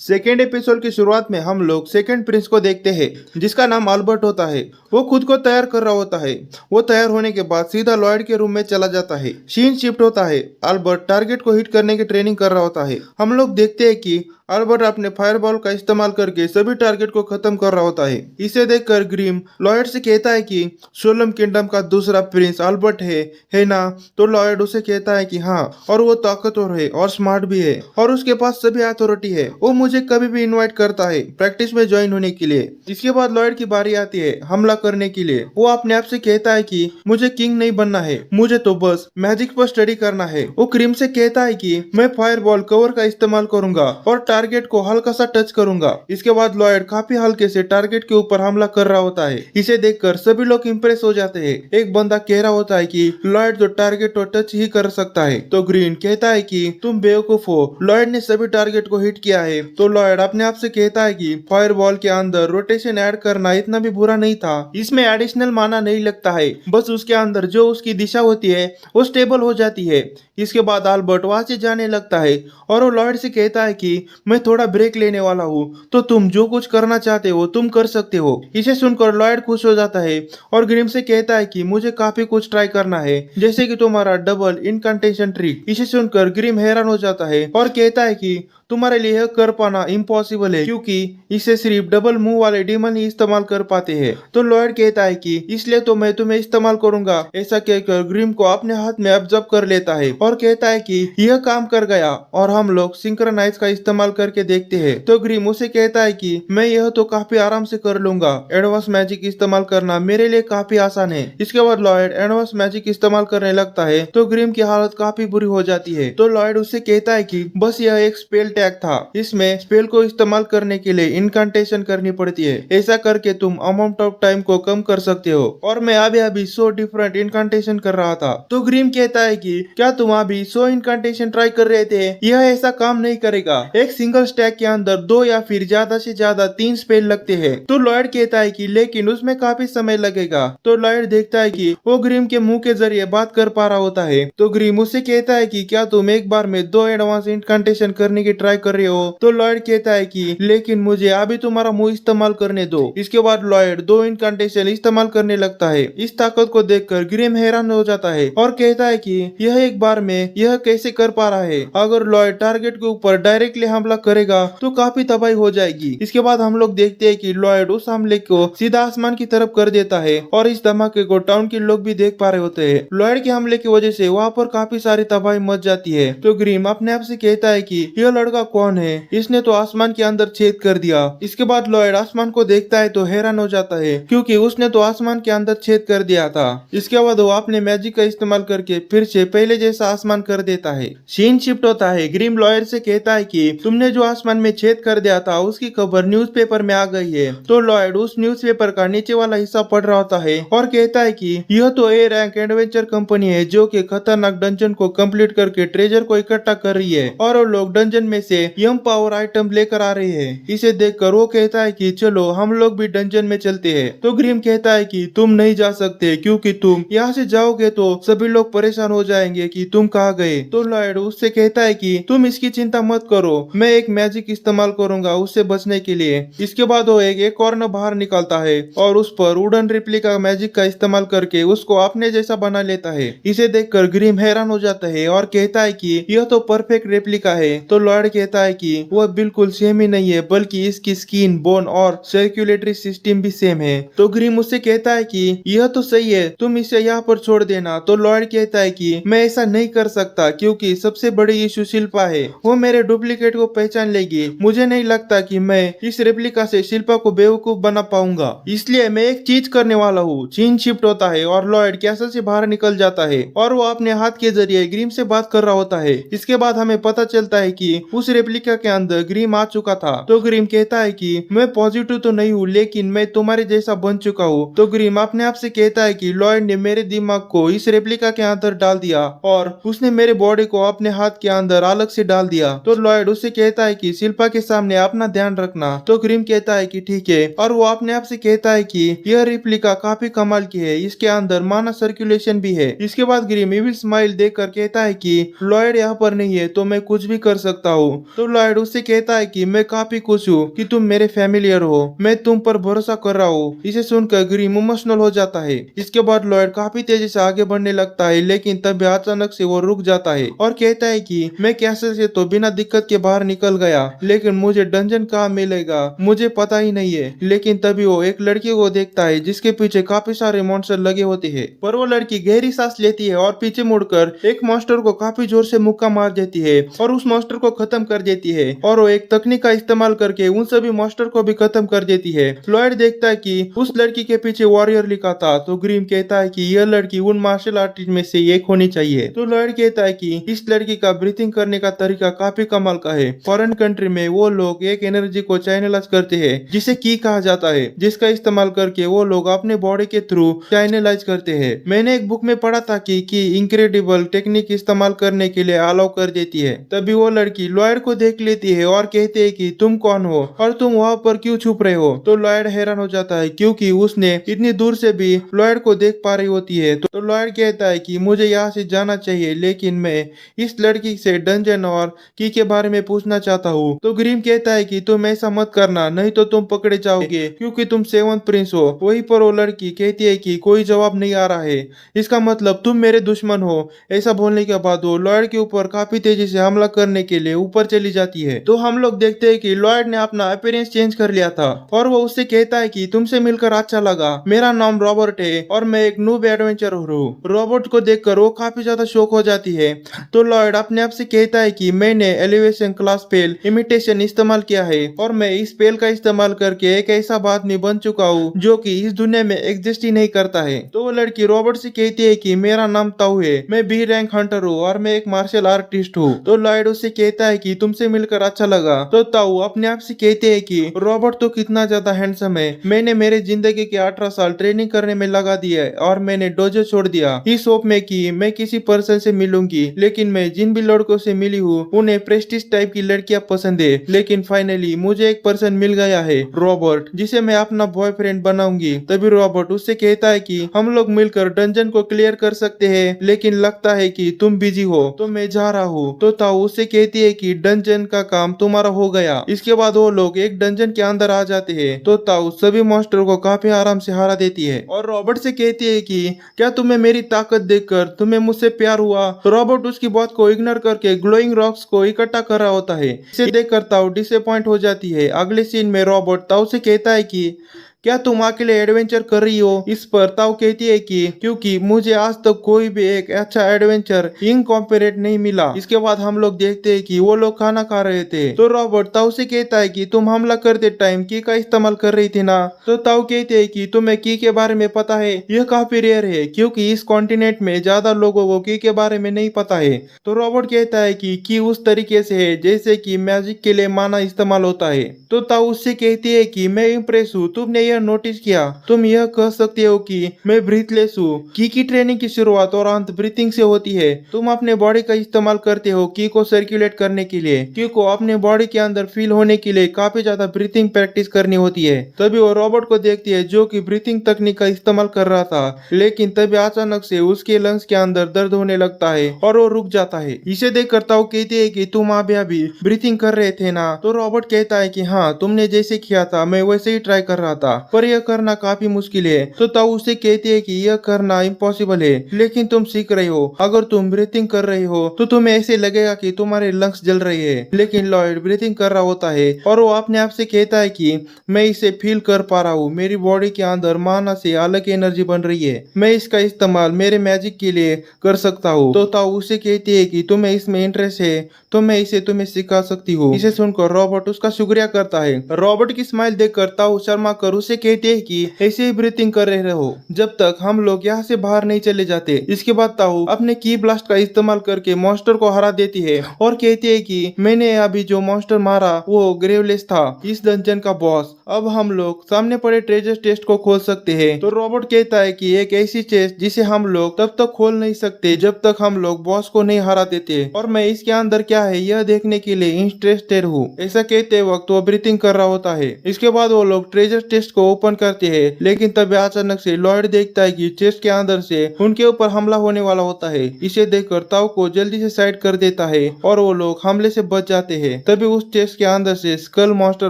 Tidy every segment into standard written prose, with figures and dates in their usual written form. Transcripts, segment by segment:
Second episode की शुरुआत में हम लोग सेकंड प्रिंस को देखते हैं जिसका नाम अल्बर्ट होता है। वो खुद को तैयार कर रहा होता है। वो तैयार होने के बाद सीधा लॉयड के रूम में चला जाता है। सीन शिफ्ट होता है। अल्बर्ट टारगेट को हिट करने की ट्रेनिंग कर रहा होता है। हम लोग देखते हैं कि अल्बर्ट अपने फायरबॉल का इस्तेमाल करके सभी टारगेट को खत्म कर रहा होता है। इसे देखकर ग्रिम लॉयड से कहता है कि सोलम किंगडम का दूसरा प्रिंस अल्बर्ट है ना? तो लॉयड उसे कहता है कि हाँ, और वो ताकतवर है और स्मार्ट भी है और उसके पास सभी अथॉरिटी है। वो मुझे कभी भी इनवाइट करता है प्रैक्टिस में ज्वाइन होने के लिए। इसके बाद लॉयड की बारी आती है हमला करने के लिए। वो अपने आप से कहता है कि मुझे किंग नहीं बनना है, मुझे तो बस मैजिक पर स्टडी करना है। वो क्रीम से कहता है कि मैं फायरबॉल कवर का इस्तेमाल करूंगा और टारगेट को हल्का सा टच करूंगा। इसके बाद लॉयड काफी हल्के से टारगेट के ऊपर हमला कर रहा होता है। इसे देखकर सभी लोग इंप्रेस हो जाते हैं। एक बंदा कह रहा होता है कि लॉयड तो टारगेट को टच ही कर सकता है। तो ग्रीन कहता है कि तुम बेवकूफ हो, लॉयड ने सभी टारगेट को हिट किया है। तो लॉयड अपने आप से कहता है कि फायरबॉल के अंदर रोटेशन ऐड करना इतना भी बुरा नहीं था, इसमें एडिशनल माना नहीं लगता है, बस उसके अंदर जो उसकी दिशा होती है वो स्टेबल हो जाती है। इसके बाद अल्बर्ट वहां से जाने लगता है और वो लॉयड से कहता है कि मैं थोड़ा ब्रेक लेने वाला हूँ, तो तुम जो कुछ करना चाहते हो तुम कर सकते हो। इसे सुनकर लॉयड खुश हो जाता है और ग्रिम से कहता है कि मुझे काफी कुछ ट्राई करना है, जैसे कि तुम्हारा डबल इनकंटेशन ट्रिक। इसे सुनकर ग्रिम हैरान हो जाता है और कहता है कि तुम्हारे लिए यह कर पाना इम्पॉसिबल है, क्योंकि इसे सिर्फ डबल मुंह वाले डीमन ही इस्तेमाल कर पाते हैं। तो लॉयड कहता है कि इसलिए तो मैं तुम्हें इस्तेमाल करूंगा। ऐसा कहकर ग्रिम को अपने हाथ में ऑब्जर्व कर लेता है और कहता है कि यह काम कर गया और हम लोग सिंक्रोनाइज का इस्तेमाल करके देखते हैं। तो ग्रिम उसे कहता है कि मैं यह तो काफी आराम से कर लूंगा, एडवांस मैजिक इस्तेमाल करना मेरे लिए काफी आसान है। इसके बाद लॉयड एडवांस मैजिक इस्तेमाल करने लगता है तो ग्रिम की हालत काफी बुरी हो जाती है। तो लॉयड उससे कहता है कि बस यह एक स्पेल टैग था, इसमें स्पेल को इस्तेमाल करने के लिए इनकंटेशन करनी पड़ती है। ऐसा करके तुम अमाउंट ऑफ टाइम को कम कर सकते हो और मैं अभी 100 डिफरेंट इनकंटेशन कर रहा था। तो ग्रिम कहता है कि क्या तुम अभी 100 इनकंटेशन ट्राई कर रहे थे? यह ऐसा काम नहीं करेगा। एक सिंगल स्टैक के अंदर 2 या फिर ज्यादा से ज्यादा 3 स्पेल लगते हैं। तो लॉयड कहता है कि लेकिन उसमें काफी समय लगेगा। तो लॉयड देखता है कि वो ग्रिम के मुंह के जरिए बात कर पा रहा होता है। तो ग्रिम उससे कहता है कि क्या तुम एक बार में 2 एडवांस इनकंटेशन करने की ट्राई कर रहे हो? तो लॉयड कहता है कि लेकिन मुझे अभी तुम्हारा मुंह इस्तेमाल करने दो। इसके बाद लॉयड 2 इनकंटेशन इस्तेमाल करने लगता है। इस ताकत को देखकर ग्रिम हैरान हो जाता है और कहता है कि यह एक बार में यह कैसे कर पा रहा है। अगर लॉयड टारगेट के ऊपर डायरेक्टली हमला करेगा तो काफी तबाही हो जाएगी। इसके बाद हम लोग देखते हैं कि लॉयड उस हमले को सीधा आसमान की तरफ कर देता है और इस धमाके को टाउन के लोग भी देख पा रहे होते हैं। लॉयड के हमले की वजह से वहाँ पर काफी सारी तबाही मच जाती है। तो ग्रिम अपने आप से कहता है कि यह लड़का कौन है, इसने तो आसमान के अंदर छेद कर दिया। इसके बाद लॉयड आसमान को देखता है तो हैरान हो जाता है, क्योंकि उसने तो आसमान के अंदर छेद कर दिया था। इसके बाद वो अपने मैजिक का इस्तेमाल करके फिर से पहले जैसा आसमान कर देता है। सीन शिफ्ट होता है। ग्रिम लॉयड से कहता है कि तुमने जो आसमान में छेद कर दिया था उसकी खबर न्यूज़पेपर में आ गई है। तो लॉयड उस न्यूज़पेपर का नीचे वाला हिस्सा पढ़ रहा होता है और कहता है कि यह तो ए रैंक एडवेंचर कंपनी है जो कि खतरनाक डंजन को कंप्लीट करके ट्रेजर को इकट्ठा कर रही है और वो लोग डंजन में से यम पावर आइटम लेकर आ रहे हैं। इसे देखकर वो कहता है कि चलो हम लोग भी डंजन में चलते हैं। तो ग्रिम कहता है कि तुम नहीं जा सकते, क्योंकि तुम यहाँ से जाओगे तो सभी लोग परेशान हो जाएंगे कि तुम कहाँ गए। तो लॉयड उससे कहता है कि तुम इसकी चिंता मत करो, मैं एक मैजिक इस्तेमाल करूंगा उससे बचने के लिए। इसके बाद वो एक कॉर्नर बाहर निकलता है और उस पर वुडन रेप्लिका मैजिक का इस्तेमाल करके उसको अपने जैसा बना लेता है। इसे देखकर ग्रिम हैरान हो जाता है और कहता है कि यह तो परफेक्ट रेप्लिका है। तो लॉयड कहता है कि वह बिल्कुल सेम ही नहीं है, बल्कि इसकी स्किन, बोन और सर्कुलेटरी सिस्टम भी सेम है। तो ग्रिम उससे कहता है कि यह तो सही है, तुम इसे यहाँ पर छोड़ देना। तो लॉयड कहता है कि मैं ऐसा नहीं कर सकता, क्योंकि सबसे बड़ी इशू शिल्पा है, वो मेरे डुप्लीकेट को पहचान लेगी। मुझे नहीं लगता कि मैं इस रेप्लिका से शिल्पा को बेवकूफ बना पाऊंगा, इसलिए मैं एक चीज करने वाला हूँ। सीन शिफ्ट होता है और लॉयड कैसल से बाहर निकल जाता है और वो अपने हाथ के जरिए ग्रिम से बात कर रहा होता है। इसके बाद हमें पता चलता है कि उस रेप्लिका के अंदर ग्रिम आ चुका था। तो ग्रिम कहता है कि मैं पॉजिटिव तो नहीं हूँ, लेकिन मैं तुम्हारे जैसा बन चुका हूँ। तो ग्रिम अपने आप से कहता है कि लॉयड ने मेरे दिमाग को इस रेप्लिका के अंदर डाल दिया और उसने मेरे बॉडी को अपने हाथ के अंदर अलग से डाल दिया। तो लॉयड उससे कहता है कि शिल्पा के सामने अपना ध्यान रखना। तो ग्रिम कहता है कि ठीक है, और वो अपने आप से कहता है कि यह रेप्लिका काफी कमाल की है, इसके अंदर माना सर्कुलेशन भी है। इसके बाद ग्रिम इविल स्माइल देकर कहता है कि लॉयड यहाँ पर नहीं है तो मैं कुछ भी कर सकता हूँ। हूँ। तो लॉयड उससे कहता है कि मैं काफी खुश हूँ कि तुम मेरे फैमिलियर हो, मैं तुम पर भरोसा कर रहा हूँ। इसे सुनकर ग्रिम इमोशनल हो जाता है। इसके बाद लॉयड काफी तेजी से आगे बढ़ने लगता है, लेकिन तभी अचानक से वो रुक जाता है और कहता है कि मैं कैसे से तो बिना दिक्कत के बाहर निकल गया, लेकिन मुझे डंजन कहाँ मिलेगा मुझे पता ही नहीं है। लेकिन तभी वो एक लड़की को देखता है जिसके पीछे काफी सारे मॉन्स्टर लगे होते हैं, पर वो लड़की गहरी सांस लेती है और पीछे मुड़कर एक मॉन्स्टर को काफी जोर से मुक्का मार देती है और उस मॉन्स्टर को खत्म कर देती है, और वो एक तकनीक का इस्तेमाल करके उन सभी मॉन्स्टर को भी खत्म कर देती है। लॉयड देखता है कि उस लड़की के पीछे वॉरियर लिखा था, तो ग्रिम कहता है कि यह लड़की उन मार्शल आर्टिस्ट में से एक होनी चाहिए। तो लॉयड कहता है कि इस लड़की का ब्रीथिंग करने का तरीका काफी कमाल का है। फॉरेन कंट्री में वो लोग एक एनर्जी को चैनलाइज करते हैं जिसे की कहा जाता है, जिसका इस्तेमाल करके वो लोग अपने बॉडी के थ्रू चैनलाइज करते हैं। मैंने एक बुक में पढ़ा था कि इंक्रेडिबल टेक्निक इस्तेमाल करने के लिए अलाउ कर देती है। तभी वो लड़की लॉयड को देख लेती है और कहती है कि तुम कौन हो और तुम वहाँ पर क्यों छुप रहे हो। तो लॉयड हैरान हो जाता है क्योंकि उसने इतनी दूर से भी लॉयड को देख पा रही होती है। तो लॉयड कहता है कि मुझे यहाँ से जाना चाहिए, लेकिन मैं इस लड़की से डंजन और की के बारे में पूछना चाहता हूँ। तो ग्रिम कहता है कि तुम ऐसा मत करना, नहीं तो तुम पकड़े जाओगे क्योंकि तुम सेवंथ प्रिंस हो। वहीं पर वो लड़की कहती है कि कोई जवाब नहीं आ रहा है, इसका मतलब तुम मेरे दुश्मन हो। ऐसा बोलने के बाद वो लॉयड के ऊपर काफी तेजी से हमला करने के लिए ऊपर चली जाती है। तो हम लोग देखते हैं कि लॉयड ने अपना अपीयरेंस चेंज कर लिया था और वो उससे कहता है कि तुमसे मिलकर अच्छा लगा, मेरा नाम रॉबर्ट है और मैं एक नूब एडवेंचरर हूँ। रॉबर्ट को देखकर वो काफी ज्यादा शौक हो जाती है। तो लॉयड अपने आप से कहता है कि मैंने एलिवेशन क्लास स्पेल इमिटेशन इस्तेमाल किया है और मैं इस स्पेल का इस्तेमाल करके एक ऐसा आदमी बन चुका हूँ जो कि इस दुनिया में एग्जिस्ट ही नहीं करता है। तो वो लड़की रॉबर्ट से कहती है कि मेरा नाम ताऊ है, मैं बी रैंक हंटर हूँ और मैं एक मार्शल आर्टिस्ट हूँ। तो लॉयड उससे कहता है कि तुमसे मिलकर अच्छा लगा। तो ताऊ अपने आप से कहते हैं कि रॉबर्ट तो कितना ज्यादा हैंडसम है, मैंने मेरे जिंदगी के 18 साल ट्रेनिंग करने में लगा दिया है और मैंने डोजो छोड़ दिया इस होप में कि मैं किसी पर्सन से मिलूंगी, लेकिन मैं जिन भी लड़कों से मिली हूँ उन्हें प्रेस्टिज टाइप की लड़कियां पसंद है। लेकिन फाइनली मुझे एक पर्सन मिल गया है, रॉबर्ट, जिसे मैं अपना बॉयफ्रेंड बनाऊंगी। तभी रॉबर्ट उससे कहता है कि हम लोग मिलकर डंजन को क्लियर कर सकते हैं, लेकिन लगता है कि तुम बिजी हो तो मैं जा रहा हूँ। तो ताऊ उससे कहती है कि डंजन का काम तुम्हारा हो गया। इसके बाद वो लोग एक डंजन के अंदर आ जाते हैं। तो ताऊ सभी मॉन्स्टर को काफी आराम से हरा देती है और रॉबर्ट से कहती है कि क्या तुम्हें मेरी ताकत देखकर तुम्हें मुझसे प्यार हुआ। तो रॉबर्ट उसकी बात को इग्नोर करके ग्लोइंग रॉक्स को इकट्ठा कर रहा होता है। इसे देखकर ताऊ डिसअपॉइंट हो जाती है। अगले सीन में रॉबर्ट ताऊ से कहता है कि क्या तुम अकेले एडवेंचर कर रही हो। इस पर ताऊ कहती है कि क्योंकि मुझे आज तक कोई भी एक अच्छा एडवेंचर इनकॉम्पेरेट नहीं मिला। इसके बाद हम लोग देखते हैं कि वो लोग खाना खा रहे थे। तो रॉबर्ट ताऊ से कहता है कि तुम हमला करते टाइम की का इस्तेमाल कर रही थी ना। तो ताऊ कहते हैं कि तुम्हें की के बारे में पता है, यह काफी रेयर है क्योंकि इस कॉन्टिनेंट में ज्यादा लोगों को की के बारे में नहीं पता है। तो रॉबर्ट कहता है कि की उस तरीके से है जैसे कि मैजिक के लिए माना इस्तेमाल होता है। तो ताऊ उससे कहती है कि मैं इम्प्रेस हूँ, तुमने यह नोटिस किया। तुम यह कह सकते हो कि मैं ब्रीथलेस हूँ। की ट्रेनिंग की शुरुआत और अंत ब्रीथिंग से होती है। तुम अपने बॉडी का इस्तेमाल करते हो की को सर्कुलेट करने के लिए। की को अपने बॉडी के अंदर फील होने के लिए काफी ज्यादा ब्रीथिंग प्रैक्टिस करनी होती है। तभी वो रॉबर्ट को देखती है जो कि ब्रीथिंग तकनीक का इस्तेमाल कर रहा था, लेकिन तभी अचानक से उसके लंग्स के अंदर दर्द होने लगता है और वो रुक जाता है। इसे देख कर ताऊ कहती है कि तुम अभी ब्रीथिंग कर रहे थे ना। तो रॉबर्ट कहता है कि हाँ, तुमने जैसे किया था मैं वैसे ही ट्राई कर रहा था, पर यह करना काफी मुश्किल है। तो ताऊ उसे कहती है कि यह करना इम्पॉसिबल है, लेकिन तुम सीख रहे हो। अगर तुम ब्रीथिंग कर रहे हो तो तुम्हें ऐसे लगेगा कि तुम्हारे लंग्स जल रहे हैं। लेकिन लॉयड ब्रीथिंग कर रहा होता है और वो अपने आप से कहता है कि मैं इसे फील कर पा रहा हूँ, मेरी बॉडी के अंदर माना से अलग एनर्जी बन रही है, मैं इसका इस्तेमाल मेरे मैजिक के लिए कर सकता हूँ। तो ताऊ उसे कहती है कि तुम्हें इसमें इंटरेस्ट है तो मैं इसे तुम्हें सिखा सकती हूँ। इसे सुनकर रॉबर्ट उसका शुक्रिया करता है। रॉबर्ट की स्माइल देखकर ताऊ शर्मा कर उसे कहते हैं कि ऐसे ही ब्रीथिंग कर रहे रहो जब तक हम लोग यहाँ से बाहर नहीं चले जाते। इसके बाद ताऊ अपने की ब्लास्ट का इस्तेमाल करके मॉन्स्टर को हरा देती है और कहती है कि मैंने अभी जो मॉन्स्टर मारा वो ग्रेवलेस था, इस डंजन का बॉस। अब हम लोग सामने पड़े ट्रेजर चेस्ट को खोल सकते हैं। तो रॉबर्ट कहता है कि एक ऐसी चेस्ट जिसे हम लोग तब तक खोल नहीं सकते जब तक हम लोग बॉस को नहीं हरा देते, और मैं इसके अंदर क्या है यह देखने के लिए इंटरेस्टेड हूँ। ऐसा कहते वक्त वो ब्रीथिंग कर रहा होता है। इसके बाद वो लोग ट्रेजर चेस्ट को ओपन करते हैं, लेकिन तभी अचानक से लॉयड देखता है कि चेस्ट के अंदर से उनके ऊपर हमला होने वाला होता है। इसे देखकर ताऊ को जल्दी से साइड कर देता है और वो लोग हमले से बच जाते हैं। तभी उस चेस्ट के अंदर से स्कल मॉन्स्टर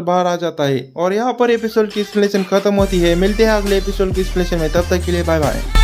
बाहर आ जाता है और यहाँ पर एपिसोड की एक्सप्लेनेशन खत्म होती है। मिलते हैं अगले एपिसोड की एक्सप्लेनेशन में, तब तक के लिए बाय बाय।